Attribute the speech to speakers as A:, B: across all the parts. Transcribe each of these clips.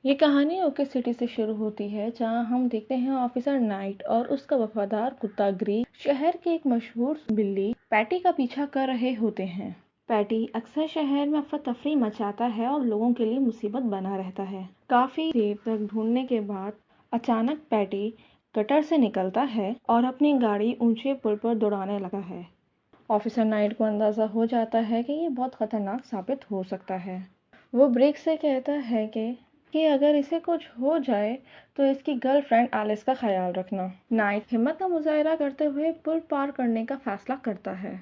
A: یہ کہانی okay city سے شروع ہوتی ہے، جہاں ہم دیکھتے ہیں آفیسر نائٹ اور اس کا وفادار کتا گریگ شہر کے ایک مشہور بلی پیٹی کا پیچھا کر رہے ہوتے ہیں۔ پیٹی اکثر شہر میں افراتفری مچاتا ہے اور لوگوں کے لیے مصیبت بنا رہتا ہے۔ کافی دیر تک ڈھونڈنے کے بعد اچانک پیٹی گٹر سے نکلتا ہے اور اپنی گاڑی اونچے پل پر دوڑانے لگا ہے۔ آفیسر نائٹ کو اندازہ ہو جاتا ہے کہ یہ بہت خطرناک ثابت ہو سکتا ہے۔ وہ بریک سے کہتا ہے کہ اگر اسے کچھ ہو جائے تو اس کی گرل فرینڈ ایلس کا خیال رکھنا۔ نائٹ ہمت کا مظاہرہ کرتے ہوئے پل پار کرنے کا فیصلہ کرتا ہے۔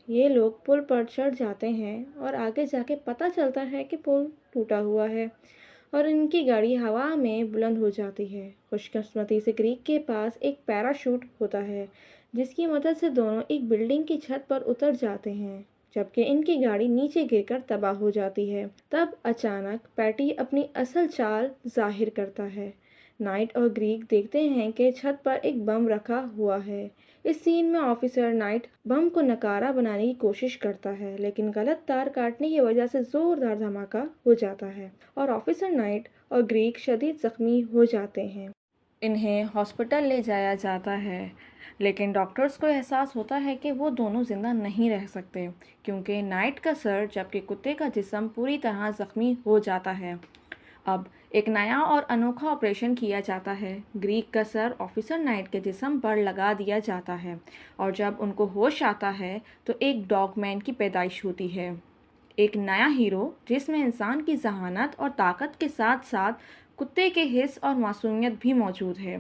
A: یہ لوگ پل پر چڑھ جاتے ہیں اور آگے جا کے پتہ چلتا ہے کہ پل ٹوٹا ہوا ہے اور ان کی گاڑی ہوا میں بلند ہو جاتی ہے۔ خوش قسمتی سے گریگ کے پاس ایک پیراشوٹ ہوتا ہے جس کی مدد سے دونوں ایک بلڈنگ کی چھت پر اتر جاتے ہیں، جبکہ ان کی گاڑی نیچے گر کر تباہ ہو جاتی ہے۔ تب اچانک پیٹی اپنی اصل چال ظاہر کرتا ہے۔ نائٹ اور گریگ دیکھتے ہیں کہ چھت پر ایک بم رکھا ہوا ہے۔ اس سین میں آفیسر نائٹ بم کو ناکارہ بنانے کی کوشش کرتا ہے، لیکن غلط تار کاٹنے کی وجہ سے زوردار دھماکہ ہو جاتا ہے اور آفیسر نائٹ اور گریگ شدید زخمی ہو جاتے ہیں۔ انہیں ہاسپٹل لے جایا جاتا ہے، لیکن ڈاکٹرز کو احساس ہوتا ہے کہ وہ دونوں زندہ نہیں رہ سکتے، کیونکہ نائٹ کا سر جبکہ کتے کا جسم پوری طرح زخمی ہو جاتا ہے۔ اب ایک نیا اور انوکھا آپریشن کیا جاتا ہے۔ گریگ کا سر آفیسر نائٹ کے جسم پر لگا دیا جاتا ہے اور جب ان کو ہوش آتا ہے تو ایک ڈاگ مین کی پیدائش ہوتی ہے، ایک نیا ہیرو جس میں انسان کی ذہانت اور طاقت کے ساتھ ساتھ کتے کے حس اور معصومیت بھی موجود ہے۔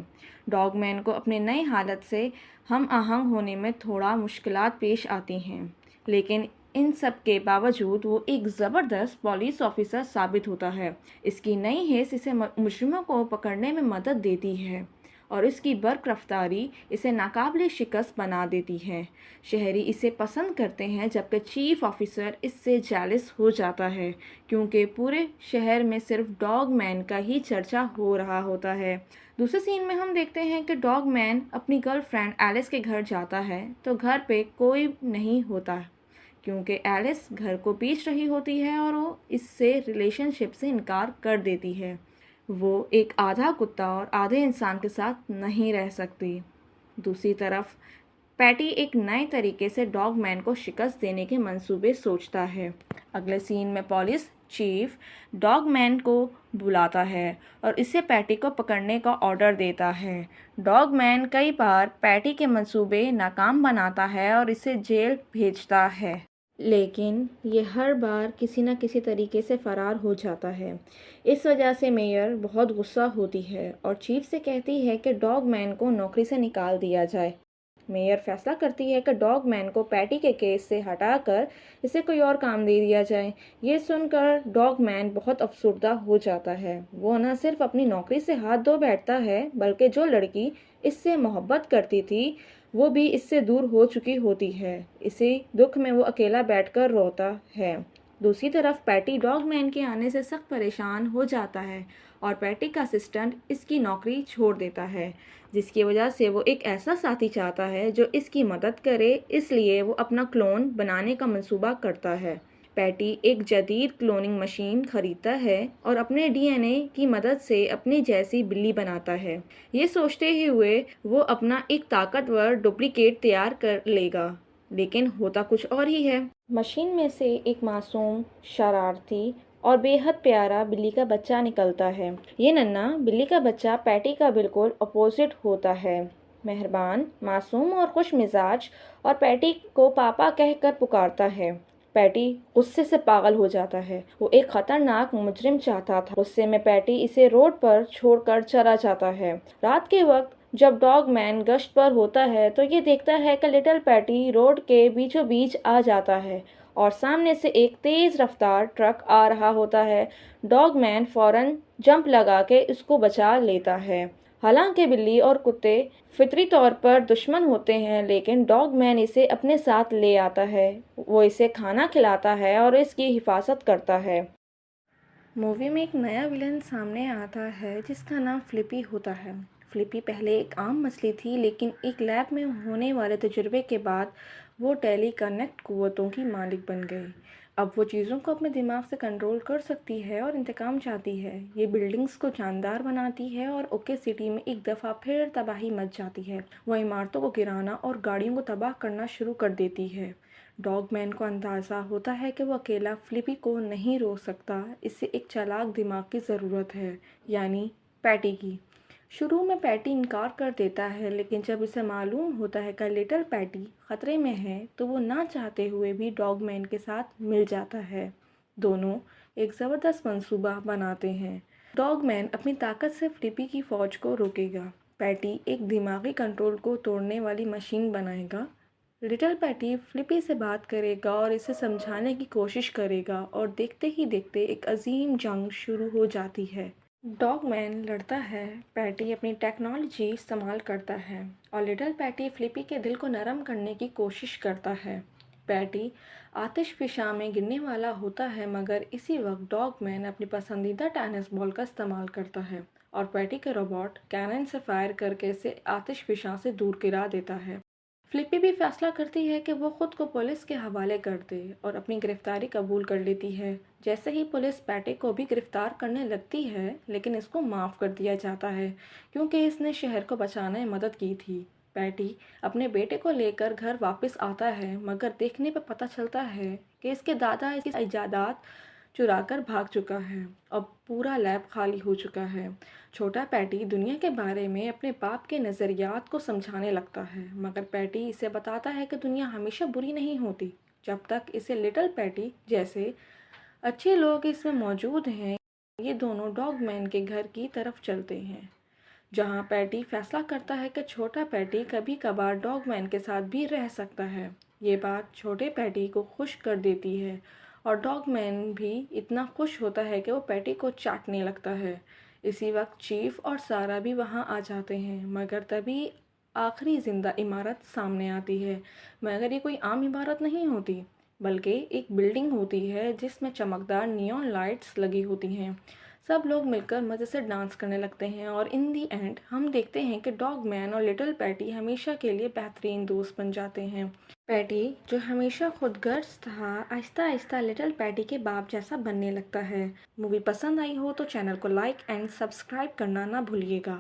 A: ڈاگ مین کو اپنے نئی حالت سے ہم آہنگ ہونے میں تھوڑا مشکلات پیش آتی ہیں، لیکن ان سب کے باوجود وہ ایک زبردست پولیس آفیسر ثابت ہوتا ہے۔ اس کی نئی حس اسے مجرموں کو پکڑنے میں مدد دیتی ہے اور اس کی برق رفتاری اسے ناقابل شکست بنا دیتی ہے۔ شہری اسے پسند کرتے ہیں، جبکہ چیف آفیسر اس سے جیلس ہو جاتا ہے، کیونکہ پورے شہر میں صرف ڈاگ مین کا ہی چرچا ہو رہا ہوتا ہے۔ دوسرے سین میں ہم دیکھتے ہیں کہ ڈاگ مین اپنی گرل فرینڈ ایلس کے گھر جاتا ہے تو گھر پہ کوئی نہیں ہوتا، کیونکہ ایلس گھر کو بیچ رہی ہوتی ہے اور وہ اس سے ریلیشن شپ سے انکار کر دیتی ہے۔ وہ ایک آدھا کتا اور آدھے انسان کے ساتھ نہیں رہ سکتی۔ دوسری طرف پیٹی ایک نئے طریقے سے ڈاگ مین کو شکست دینے کے منصوبے سوچتا ہے۔ اگلے سین میں پولیس چیف ڈاگ مین کو بلاتا ہے اور اسے پیٹی کو پکڑنے کا آرڈر دیتا ہے۔ ڈاگ مین کئی بار پیٹی کے منصوبے ناکام بناتا ہے اور اسے جیل بھیجتا ہے، لیکن یہ ہر بار کسی نہ کسی طریقے سے فرار ہو جاتا ہے۔ اس وجہ سے میئر بہت غصہ ہوتی ہے اور چیف سے کہتی ہے کہ ڈاگ مین کو نوکری سے نکال دیا جائے۔ میئر فیصلہ کرتی ہے کہ ڈاگ مین کو پیٹی کے کیس سے ہٹا کر اسے کوئی اور کام دے دیا جائے۔ یہ سن کر ڈاگ مین بہت افسردہ ہو جاتا ہے۔ وہ نہ صرف اپنی نوکری سے ہاتھ دھو بیٹھتا ہے، بلکہ جو لڑکی اس سے محبت کرتی تھی وہ بھی اس سے دور ہو چکی ہوتی ہے۔ اسی دکھ میں وہ اکیلا بیٹھ کر روتا ہے۔ دوسری طرف پیٹی ڈاگ مین کے آنے سے سخت پریشان ہو جاتا ہے اور پیٹی کا اسسٹنٹ اس کی نوکری چھوڑ دیتا ہے، جس کی وجہ سے وہ ایک ایسا ساتھی چاہتا ہے جو اس کی مدد کرے، اس لیے وہ اپنا کلون بنانے کا منصوبہ کرتا ہے۔ پیٹی ایک جدید کلوننگ مشین خریدتا ہے اور اپنے ڈی این اے کی مدد سے اپنی جیسی بلی بناتا ہے۔ یہ سوچتے ہوئے وہ اپنا ایک طاقتور ڈپلیکیٹ تیار کر لے گا، لیکن ہوتا کچھ اور ہی ہے۔ مشین میں سے ایک معصوم، شرارتی اور بے حد پیارا بلی کا بچہ نکلتا ہے۔ یہ ننھا بلی کا بچہ پیٹی کا بالکل اپوزٹ ہوتا ہے، مہربان، معصوم اور خوش مزاج، اور پیٹی کو پاپا کہہ کر پکارتا ہے۔ پیٹی غصے سے پاگل ہو جاتا ہے۔ وہ ایک خطرناک مجرم چاہتا تھا۔ غصے میں پیٹی اسے روڈ پر چھوڑ کر چلا جاتا ہے۔ رات کے وقت جب ڈاگ مین گشت پر ہوتا ہے تو یہ دیکھتا ہے کہ لٹل پیٹی روڈ کے بیچوں بیچ آ جاتا ہے اور سامنے سے ایک تیز رفتار ٹرک آ رہا ہوتا ہے۔ ڈاگ مین فوراً جمپ لگا کے اس کو بچا لیتا ہے۔ حالانکہ بلی اور کتے فطری طور پر دشمن ہوتے ہیں، لیکن ڈاگ مین اسے اپنے ساتھ لے آتا ہے۔ وہ اسے کھانا کھلاتا ہے اور اس کی حفاظت کرتا ہے۔ مووی میں ایک نیا ولن سامنے آتا ہے جس کا نام فلپی ہوتا ہے۔ فلپی پہلے ایک عام مچھلی تھی، لیکن ایک لیب میں ہونے والے تجربے کے بعد وہ ٹیلی کنیکٹ قوتوں کی مالک بن گئی۔ اب وہ چیزوں کو اپنے دماغ سے کنٹرول کر سکتی ہے اور انتقام چاہتی ہے۔ یہ بلڈنگز کو جاندار بناتی ہے اور اوکے سٹی میں ایک دفعہ پھر تباہی مچ جاتی ہے۔ وہ عمارتوں کو گرانا اور گاڑیوں کو تباہ کرنا شروع کر دیتی ہے۔ ڈاگ مین کو اندازہ ہوتا ہے کہ وہ اکیلا فلپی کو نہیں روک سکتا، اسے ایک چالاک دماغ کی ضرورت ہے، یعنی پیٹی کی۔ شروع میں پیٹی انکار کر دیتا ہے، لیکن جب اسے معلوم ہوتا ہے کہ لٹل پیٹی خطرے میں ہے تو وہ نہ چاہتے ہوئے بھی ڈاگ مین کے ساتھ مل جاتا ہے۔ دونوں ایک زبردست منصوبہ بناتے ہیں۔ ڈاگ مین اپنی طاقت سے فلپی کی فوج کو روکے گا۔ پیٹی ایک دماغی کنٹرول کو توڑنے والی مشین بنائے گا۔ لٹل پیٹی فلپی سے بات کرے گا اور اسے سمجھانے کی کوشش کرے گا اور دیکھتے ہی دیکھتے ایک عظیم جنگ شروع ہو جاتی ہے۔ ڈاگ مین لڑتا ہے، پیٹی اپنی ٹیکنالوجی استعمال کرتا ہے اور لٹل پیٹی فلپی کے دل کو نرم کرنے کی کوشش کرتا ہے۔ پیٹی آتش فشاں میں گرنے والا ہوتا ہے، مگر اسی وقت ڈاگ مین اپنی پسندیدہ ٹینس بال کا استعمال کرتا ہے اور پیٹی کے روبوٹ کینن سے فائر کر کے اسے آتش فشاں سے دور گرا دیتا ہے۔ فلپی بھی فیصلہ کرتی ہے کہ وہ خود کو پولیس کے حوالے کر دے اور اپنی گرفتاری قبول کر لیتی ہے۔ جیسے ہی پولیس پیٹی کو بھی گرفتار کرنے لگتی ہے، لیکن اس کو معاف کر دیا جاتا ہے کیونکہ اس نے شہر کو بچانے میں مدد کی تھی۔ پیٹی اپنے بیٹے کو لے کر گھر واپس آتا ہے، مگر دیکھنے پہ پتہ چلتا ہے کہ اس کے دادا اس کی ایجادات چرا کر بھاگ چکا ہے اور پورا لیب خالی ہو چکا ہے۔ چھوٹا پیٹی دنیا کے بارے میں اپنے باپ کے نظریات کو سمجھانے لگتا ہے، مگر پیٹی اسے بتاتا ہے کہ دنیا ہمیشہ بری نہیں ہوتی جب تک اسے لٹل پیٹی جیسے اچھے لوگ اس میں موجود ہیں۔ یہ دونوں ڈاگ مین کے گھر کی طرف چلتے ہیں، جہاں پیٹی فیصلہ کرتا ہے کہ چھوٹا پیٹی کبھی کبھار ڈاگ مین کے ساتھ بھی رہ سکتا ہے۔ یہ بات چھوٹے پیٹی کو خوش کر دیتی ہے اور ڈاگ مین بھی اتنا خوش ہوتا ہے کہ وہ پیٹی کو چاٹنے لگتا ہے۔ اسی وقت چیف اور سارا بھی وہاں آ جاتے ہیں، مگر تبھی آخری زندہ عمارت سامنے آتی ہے۔ مگر یہ کوئی عام عمارت نہیں ہوتی، بلکہ ایک بلڈنگ ہوتی ہے جس میں چمکدار نیون لائٹس لگی ہوتی ہیں۔ سب لوگ مل کر مزے سے ڈانس کرنے لگتے ہیں اور ان دی اینڈ ہم دیکھتے ہیں کہ ڈاگ مین اور لٹل پیٹی ہمیشہ کے لیے بہترین دوست بن جاتے ہیں۔ پیٹی جو ہمیشہ خود غرض تھا، آہستہ آہستہ لٹل پیٹی کے باپ جیسا بننے لگتا ہے۔ مووی پسند آئی ہو تو چینل کو لائک اینڈ سبسکرائب کرنا نہ بھولیے گا۔